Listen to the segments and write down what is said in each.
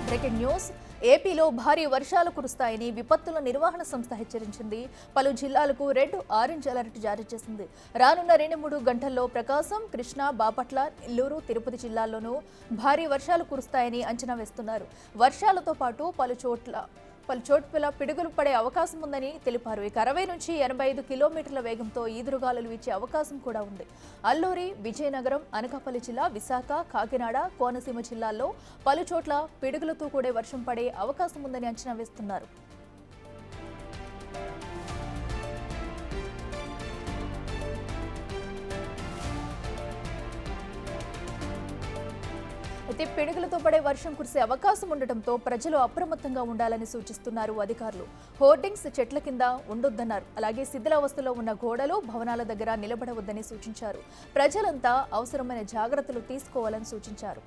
Breaking news. ఏపీలో భారీ వర్షాలు కురుస్తాయని విపత్తుల నిర్వహణ సంస్థ హెచ్చరించింది. పలు జిల్లాలకు రెడ్, ఆరెంజ్ అలర్ట్ జారీ చేసింది. రానున్న 2-3 గంటల్లో ప్రకాశం, కృష్ణా, బాపట్ల, నెల్లూరు, తిరుపతి జిల్లాల్లోనూ భారీ వర్షాలు కురుస్తాయని అంచనా వేస్తున్నారు. వర్షాలతో పాటు పలు చోట్ల పిడుగులు పడే అవకాశం ఉందని తెలిపారు. ఇక 60 నుంచి 85 కిలోమీటర్ల వేగంతో ఈదురుగాలులు వీచే అవకాశం కూడా ఉంది. అల్లూరి, విజయనగరం, అనకాపల్లి జిల్లా, విశాఖ, కాకినాడ, కోనసీమ జిల్లాల్లో పలు చోట్ల పిడుగులతో కూడే వర్షం పడే అవకాశం ఉందని అంచనా వేస్తున్నారు. అయితే పిడుగులతో పడే వర్షం కురిసే అవకాశం ఉండటంతో ప్రజలు అప్రమత్తంగా ఉండాలని సూచిస్తున్నారు అధికారులు. హోర్డింగ్స్ చెట్ల కింద ఉండొద్దన్నారు. అలాగే శిథిలావస్థలో ఉన్న గోడలు, భవనాల దగ్గర నిలబడవద్దని సూచించారు. ప్రజలంతా అవసరమైన జాగ్రత్తలు తీసుకోవాలని సూచించారు.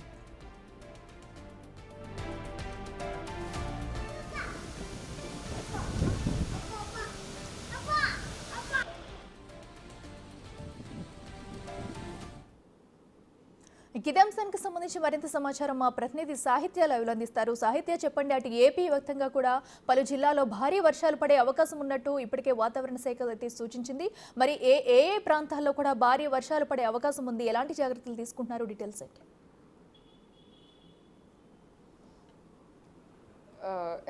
ఇదే అంశానికి సంబంధించి మరింత సమాచారం మా ప్రతినిధి సాహిత్య లైవ్లో అందిస్తారు. సాహిత్య, చెప్పండి. అటు ఏపీ వ్యాప్తంగా కూడా పలు జిల్లాల్లో భారీ వర్షాలు పడే అవకాశం ఉన్నట్టు ఇప్పటికే వాతావరణ శాఖ అయితే సూచించింది. మరి ఏ ప్రాంతాల్లో కూడా భారీ వర్షాలు పడే అవకాశం ఉంది? ఎలాంటి జాగ్రత్తలు తీసుకుంటున్నారు? డీటెయిల్స్ ఏంటి?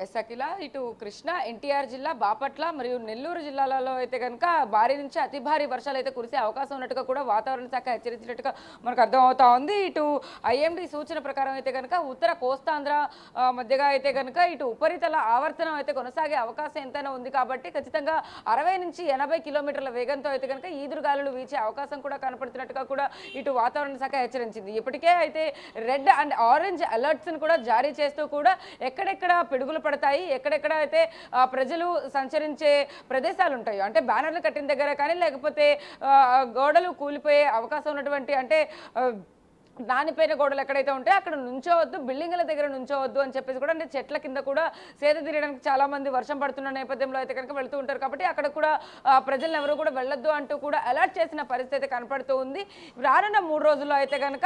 ఎస్ అఖిల, ఇటు కృష్ణా, ఎన్టీఆర్ జిల్లా, బాపట్ల మరియు నెల్లూరు జిల్లాలలో అయితే కనుక భారీ నుంచి అతి భారీ వర్షాలు అయితే కురిసే అవకాశం ఉన్నట్టుగా కూడా వాతావరణ శాఖ హెచ్చరించినట్టుగా మనకు అర్థమవుతా ఉంది. ఇటు ఐఎండీ సూచన ప్రకారం అయితే కనుక ఉత్తర కోస్తాంధ్ర మధ్యగా అయితే కనుక ఇటు ఉపరితల ఆవర్తనం అయితే కొనసాగే అవకాశం ఎంతైనా ఉంది. కాబట్టి ఖచ్చితంగా 60 నుంచి 80 కిలోమీటర్ల వేగంతో అయితే కనుక ఈదురుగాలులు వీచే అవకాశం కూడా కనపడుతున్నట్టుగా కూడా ఇటు వాతావరణ శాఖ హెచ్చరించింది. ఇప్పటికే అయితే రెడ్ అండ్ ఆరెంజ్ అలర్ట్స్ని కూడా జారీ చేస్తూ కూడా ఎక్కడెక్కడ పిడుగులు పడతాయి, ఎక్కడెక్కడ అయితే ప్రజలు సంచరించే ప్రదేశాలు ఉంటాయో, అంటే బ్యానర్లు కట్టిన దగ్గర కానీ లేకపోతే గోడలు కూలిపోయే అవకాశం ఉన్నటువంటి, అంటే నానిపోయిన గోడలు ఎక్కడైతే ఉంటాయో అక్కడ నుంచోవద్దు, బిల్డింగ్ల దగ్గర నుంచోవద్దు అని చెప్పేసి కూడా, అంటే చెట్ల కింద కూడా సేద తీరడానికి చాలా మంది వర్షం పడుతున్న నేపథ్యంలో అయితే కనుక వెళ్తూ ఉంటారు. కాబట్టి అక్కడ కూడా ప్రజలను ఎవరు కూడా వెళ్ళొద్దు అంటూ కూడా అలర్ట్ చేసిన పరిస్థితి కనపడుతూ ఉంది. రానున్న 3 రోజుల్లో అయితే కనుక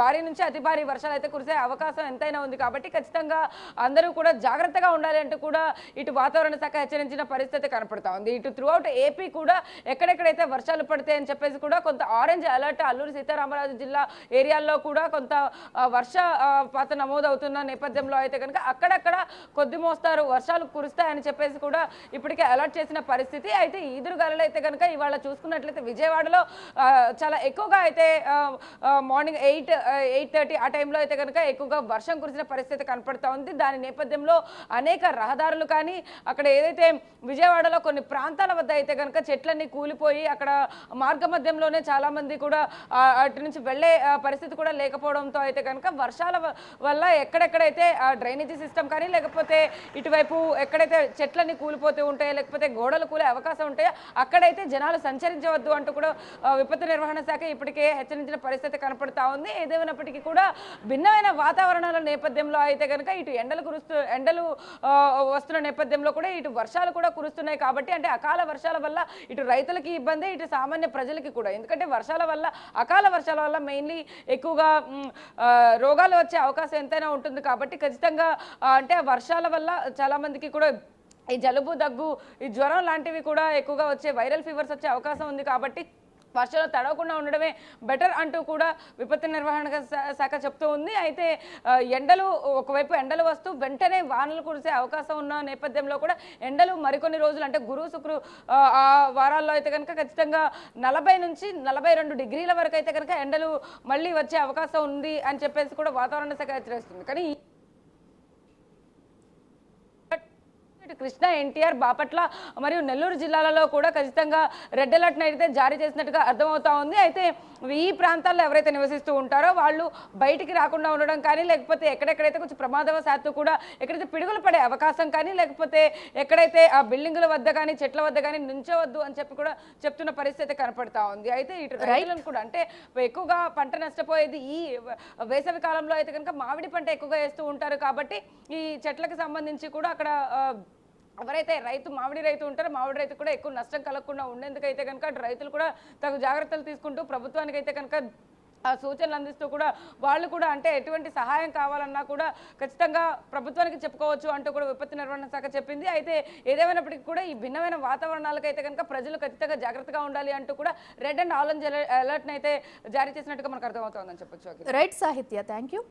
భారీ నుంచి అతి భారీ వర్షాలు అయితే కురిసే అవకాశం ఎంతైనా ఉంది. కాబట్టి ఖచ్చితంగా అందరూ కూడా జాగ్రత్తగా ఉండాలి అంటూ కూడా ఇటు వాతావరణ శాఖ హెచ్చరించిన పరిస్థితి కనపడుతూ ఉంది. ఇటు త్రూఅవుట్ ఏపీ కూడా ఎక్కడెక్కడైతే వర్షాలు పడతాయని చెప్పేసి కూడా కొంత ఆరెంజ్ అలర్ట్ అల్లూరి సీతారామరాజు జిల్లా ఏరియాల్లో కూడా కొంత వర్షపాతం నమోదవుతున్న నేపథ్యంలో అయితే కనుక అక్కడక్కడ కొద్ది మోస్తారు వర్షాలు కురుస్తాయని చెప్పేసి కూడా ఇప్పటికే అలర్ట్ చేసిన పరిస్థితి. అయితే ఈదురుగాలులు అయితే కనుక ఇవాళ చూసుకున్నట్లయితే విజయవాడలో చాలా ఎక్కువగా అయితే మార్నింగ్ 8:30 ఆ టైంలో అయితే కనుక ఎక్కువగా వర్షం కురిసిన పరిస్థితి కనపడుతూ ఉంది. దాని నేపథ్యంలో అనేక రహదారులు కానీ, అక్కడ ఏదైతే విజయవాడలో కొన్ని ప్రాంతాల వద్ద అయితే కనుక చెట్లన్నీ కూలిపోయి అక్కడ మార్గ మధ్యంలోనే చాలా మంది కూడా అటు నుంచి వెళ్ళే పరిస్థితి కూడా లేకపోవడంతో అయితే కనుక వర్షాల వల్ల ఎక్కడెక్కడైతే డ్రైనేజీ సిస్టమ్ కానీ లేకపోతే ఇటువైపు ఎక్కడైతే చెట్లన్నీ కూలిపోతూ ఉంటాయో లేకపోతే గోడలు కూలే అవకాశం ఉంటాయో అక్కడైతే జనాలు సంచరించవద్దు అంటూ కూడా విపత్తు నిర్వహణ శాఖ ఇప్పటికే హెచ్చరించిన పరిస్థితి కనపడుతూ ఉంది. ఏదేమైనప్పటికీ కూడా భిన్నమైన వాతావరణాల నేపథ్యంలో అయితే కనుక ఇటు ఎండలు వస్తున్న నేపథ్యంలో కూడా ఇటు వర్షాలు కూడా కురుస్తున్నాయి. కాబట్టి అంటే అకాల వర్షాల వల్ల ఇటు రైతులకి ఇబ్బంది, ఇటు సామాన్య ప్రజలకి కూడా. ఎందుకంటే వర్షాల వల్ల, అకాల వర్షాల వల్ల మెయిన్లీ ఎక్కువగా రోగాలు వచ్చే అవకాశం ఎంతైనా ఉంటుంది. కాబట్టి ఖచ్చితంగా అంటే వర్షాల వల్ల చాలా మందికి కూడా ఈ జలుబు, దగ్గు, ఈ జ్వరం లాంటివి కూడా ఎక్కువగా వచ్చే వైరల్ ఫీవర్స్ వచ్చే అవకాశం ఉంది. కాబట్టి వర్షాలు తడవకుండా ఉండడమే బెటర్ అంటూ కూడా విపత్తు నిర్వహణ శాఖ చెప్తూ ఉంది. అయితే ఎండలు ఒకవైపు ఎండలు వస్తూ వెంటనే వానలు కురిసే అవకాశం ఉన్న నేపథ్యంలో కూడా ఎండలు మరికొన్ని రోజులు, అంటే గురు, శుక్రు ఆ వారాల్లో అయితే కనుక ఖచ్చితంగా 40 నుంచి 42 డిగ్రీల వరకు అయితే కనుక ఎండలు మళ్ళీ వచ్చే అవకాశం ఉంది అని చెప్పేసి కూడా వాతావరణ శాఖ హెచ్చరిస్తుంది. కానీ కృష్ణా, ఎన్టీఆర్, బాపట్ల మరియు నెల్లూరు జిల్లాలలో కూడా ఖచ్చితంగా రెడ్ అలర్ట్ అయితే జారీ చేసినట్టుగా అర్థమవుతా ఉంది. అయితే ఈ ప్రాంతాల్లో ఎవరైతే నివసిస్తూ ఉంటారో వాళ్ళు బయటికి రాకుండా ఉండడం కానీ, లేకపోతే ఎక్కడెక్కడైతే కొంచెం ప్రమాదవశాత్తు కూడా ఎక్కడైతే పిడుగులు పడే అవకాశం కానీ, లేకపోతే ఎక్కడైతే ఆ బిల్డింగుల వద్ద కానీ చెట్ల వద్ద కానీ నుంచోవద్దు అని చెప్పి కూడా చెప్తున్న పరిస్థితి కనపడతా ఉంది. అయితే ఇటు రైతులను కూడా, అంటే ఎక్కువగా పంట నష్టపోయేది ఈ వేసవి కాలంలో అయితే కనుక మామిడి పంట ఎక్కువగా వేస్తూ ఉంటారు. కాబట్టి ఈ చెట్లకు సంబంధించి కూడా అక్కడ ఎవరైతే మామిడి రైతు ఉంటారో మామిడి రైతు కూడా ఎక్కువ నష్టం కలగకుండా ఉండేందుకైతే కనుక రైతులు కూడా తగు జాగ్రత్తలు తీసుకుంటూ ప్రభుత్వానికి అయితే కనుక సూచనలు అందిస్తూ కూడా వాళ్ళు కూడా అంటే ఎటువంటి సహాయం కావాలన్నా కూడా ఖచ్చితంగా ప్రభుత్వానికి చెప్పుకోవచ్చు అంటూ కూడా విపత్తు నిర్వహణ శాఖ చెప్పింది. అయితే ఏదేమైనప్పటికీ కూడా ఈ భిన్నమైన వాతావరణాలకైతే కనుక ప్రజలు ఖచ్చితంగా జాగ్రత్తగా ఉండాలి అంటూ కూడా రెడ్ అండ్ ఆరెంజ్ అలర్ట్ని అయితే జారీ చేసినట్టుగా మనకు అర్థమవుతోందని చెప్పొచ్చు. రైట్ సాహిత్య, థ్యాంక్ యూ.